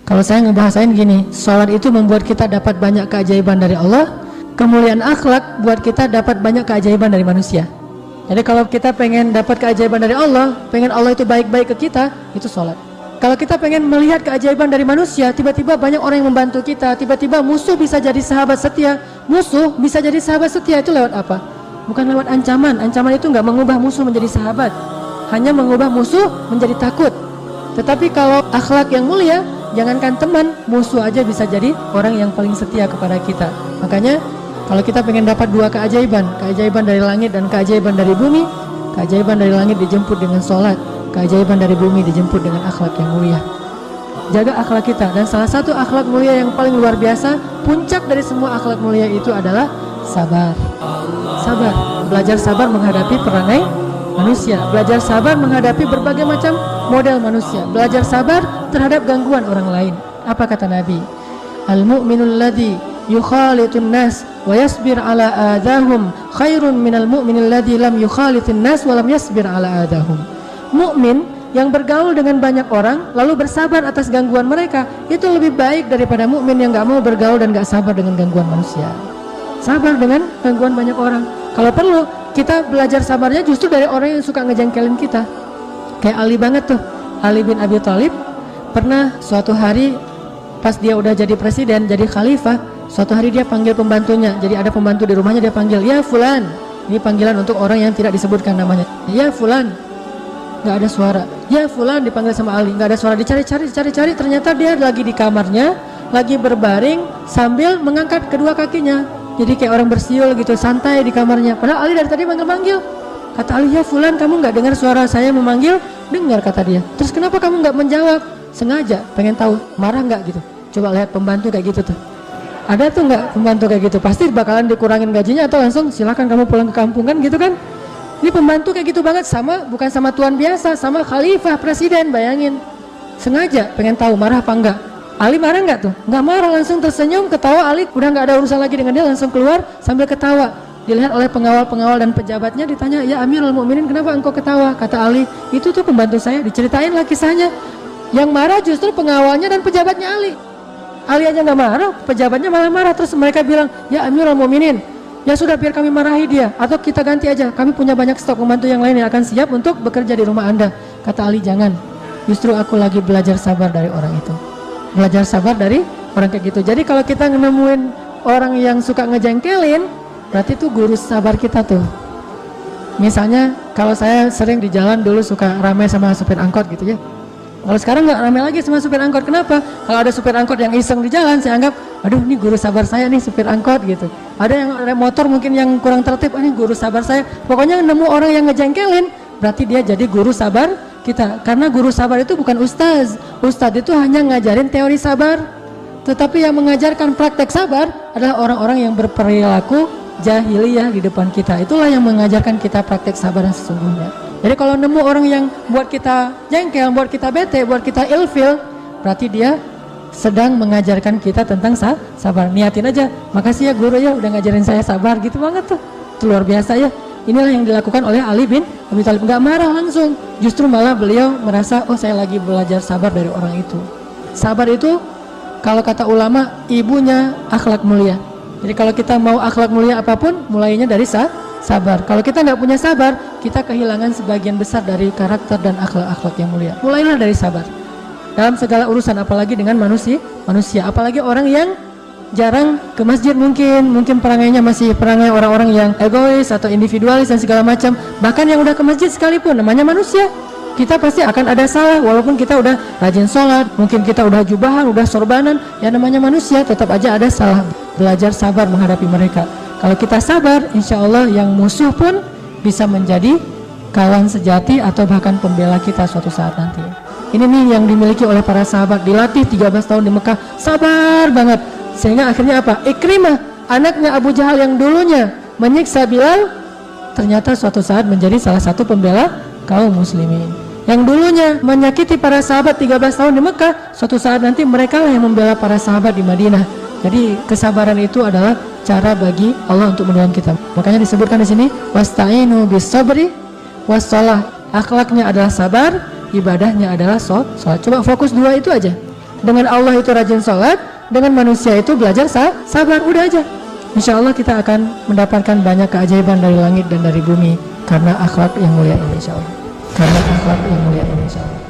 Kalau saya ngebahasain gini, sholat itu membuat kita dapat banyak keajaiban dari Allah, kemuliaan akhlak buat kita dapat banyak keajaiban dari manusia. Jadi kalau kita pengen dapat keajaiban dari Allah, pengen Allah itu baik-baik ke kita, itu sholat. Kalau kita pengen melihat keajaiban dari manusia, tiba-tiba banyak orang yang membantu kita, tiba-tiba musuh bisa jadi sahabat setia. Musuh bisa jadi sahabat setia itu lewat apa? Bukan lewat ancaman. Ancaman itu nggak mengubah musuh menjadi sahabat, hanya mengubah musuh menjadi takut. Tetapi kalau akhlak yang mulia, jangankan teman, musuh aja bisa jadi orang yang paling setia kepada kita. Makanya kalau kita pengen dapat dua keajaiban, keajaiban dari langit dan keajaiban dari bumi, keajaiban dari langit dijemput dengan sholat, keajaiban dari bumi dijemput dengan akhlak yang mulia. Jaga akhlak kita, dan salah satu akhlak mulia yang paling luar biasa, puncak dari semua akhlak mulia itu adalah sabar. Sabar, belajar sabar menghadapi perangai manusia, belajar sabar menghadapi berbagai macam model manusia, belajar sabar terhadap gangguan orang lain. Apa kata Nabi? Al-mu'minul ladzi yukhalitun nas wa yasbir ala adahum khairun minal mu'minil ladzi lam yukhalitin nas wa lam yasbir ala adahum. Mukmin yang bergaul dengan banyak orang lalu bersabar atas gangguan mereka itu lebih baik daripada mukmin yang enggak mau bergaul dan enggak sabar dengan gangguan manusia. Sabar dengan gangguan banyak orang. Kalau perlu kita belajar sabarnya justru dari orang yang suka ngejengkelin kita. Kayak Ali banget tuh, Ali bin Abi Thalib. Pernah suatu hari pas dia udah jadi presiden, jadi khalifah, suatu hari dia panggil pembantunya. Jadi ada pembantu di rumahnya, dia panggil, "Ya fulan." Ini panggilan untuk orang yang tidak disebutkan namanya. "Ya fulan." Nggak ada suara. "Ya fulan," dipanggil sama Ali. Nggak ada suara. Dicari-cari. Ternyata dia lagi di kamarnya, lagi berbaring sambil mengangkat kedua kakinya. Jadi kayak orang bersiul gitu, santai di kamarnya. Padahal Ali dari tadi manggil-manggil. Kata Ali, "Ya fulan, kamu nggak dengar suara saya memanggil?" "Dengar," kata dia. "Terus kenapa kamu nggak menjawab?" "Sengaja, pengen tahu marah nggak gitu." Coba lihat pembantu kayak gitu tuh. Ada tuh nggak pembantu kayak gitu? Pasti bakalan dikurangin gajinya atau langsung silakan kamu pulang ke kampung kan gitu kan? Ini pembantu kayak gitu banget, sama bukan sama tuan biasa, sama khalifah presiden, bayangin. Sengaja pengen tahu marah apa enggak. Ali marah nggak tuh? Nggak marah, langsung tersenyum, ketawa. Ali udah nggak ada urusan lagi dengan dia, langsung keluar sambil ketawa. Dilihat oleh pengawal-pengawal dan pejabatnya, ditanya, "Ya Amirul Mukminin, kenapa engkau ketawa?" Kata Ali, "Itu tuh pembantu saya." Diceritain lah kisahnya. Yang marah justru pengawalnya dan pejabatnya Ali. Ali aja nggak marah, pejabatnya malah marah. Terus mereka bilang, "Ya Amirul Mukminin, ya sudah biar kami marahi dia, atau kita ganti aja. Kami punya banyak stok pembantu yang lain yang akan siap untuk bekerja di rumah Anda." Kata Ali, "Jangan. Justru aku lagi belajar sabar dari orang itu." Belajar sabar dari orang kayak gitu. Jadi kalau kita nemuin orang yang suka ngejengkelin, berarti itu guru sabar kita tuh. Misalnya kalau saya sering di jalan dulu suka ramai sama supir angkot gitu ya. Kalau sekarang nggak ramai lagi sama supir angkot. Kenapa? Kalau ada supir angkot yang iseng di jalan, saya anggap, aduh ini guru sabar saya nih supir angkot gitu. Ada yang motor mungkin yang kurang tertib, ini guru sabar saya. Pokoknya nemu orang yang ngejengkelin, berarti dia jadi guru sabar kita. Karena guru sabar itu bukan ustaz. Ustaz itu hanya ngajarin teori sabar, tetapi yang mengajarkan praktek sabar adalah orang-orang yang berperilaku jahiliyah di depan kita. Itulah yang mengajarkan kita praktek sabar yang sesungguhnya. Jadi kalau nemu orang yang buat kita jengkel, buat kita bete, buat kita ilfil, berarti dia sedang mengajarkan kita tentang sabar. Niatin aja, "Makasih ya guru ya udah ngajarin saya sabar," gitu banget tuh. Itu luar biasa ya. Inilah yang dilakukan oleh Ali bin Abi Thalib. Nggak marah langsung, justru malah beliau merasa, oh saya lagi belajar sabar dari orang itu. Sabar itu kalau kata ulama ibunya akhlak mulia. Jadi kalau kita mau akhlak mulia apapun, mulainya dari sabar. Kalau kita nggak punya sabar, kita kehilangan sebagian besar dari karakter dan akhlak-akhlak yang mulia. Mulailah dari sabar dalam segala urusan, apalagi dengan manusia, apalagi orang yang jarang ke masjid, mungkin perangainya masih perangai orang-orang yang egois atau individualis dan segala macam. Bahkan yang udah ke masjid sekalipun, namanya manusia, kita pasti akan ada salah. Walaupun kita udah rajin sholat, mungkin kita udah jubahan, udah sorbanan, ya namanya manusia, tetap aja ada salah. Belajar sabar menghadapi mereka. Kalau kita sabar, insya Allah yang musuh pun bisa menjadi kawan sejati atau bahkan pembela kita suatu saat nanti. Ini nih yang dimiliki oleh para sahabat, dilatih 13 tahun di Mekah, sabar banget. Sehingga akhirnya apa? Ikrimah, anaknya Abu Jahal yang dulunya menyiksa Bilal, ternyata suatu saat menjadi salah satu pembela kaum muslimin. Yang dulunya menyakiti para sahabat 13 tahun di Mekah, suatu saat nanti mereka lah yang membela para sahabat di Madinah. Jadi kesabaran itu adalah cara bagi Allah untuk menolong kita. Makanya disebutkan di sini, wasta'inu bis-sabri was-shalah. Akhlaknya adalah sabar, ibadahnya adalah sholat. Coba fokus dua itu aja. Dengan Allah itu rajin sholat, dengan manusia itu belajar sabar, udah aja. Insya Allah kita akan mendapatkan banyak keajaiban dari langit dan dari bumi karena akhlak yang mulia ini, insya Allah. Karena akhlak yang mulia ini, insya Allah.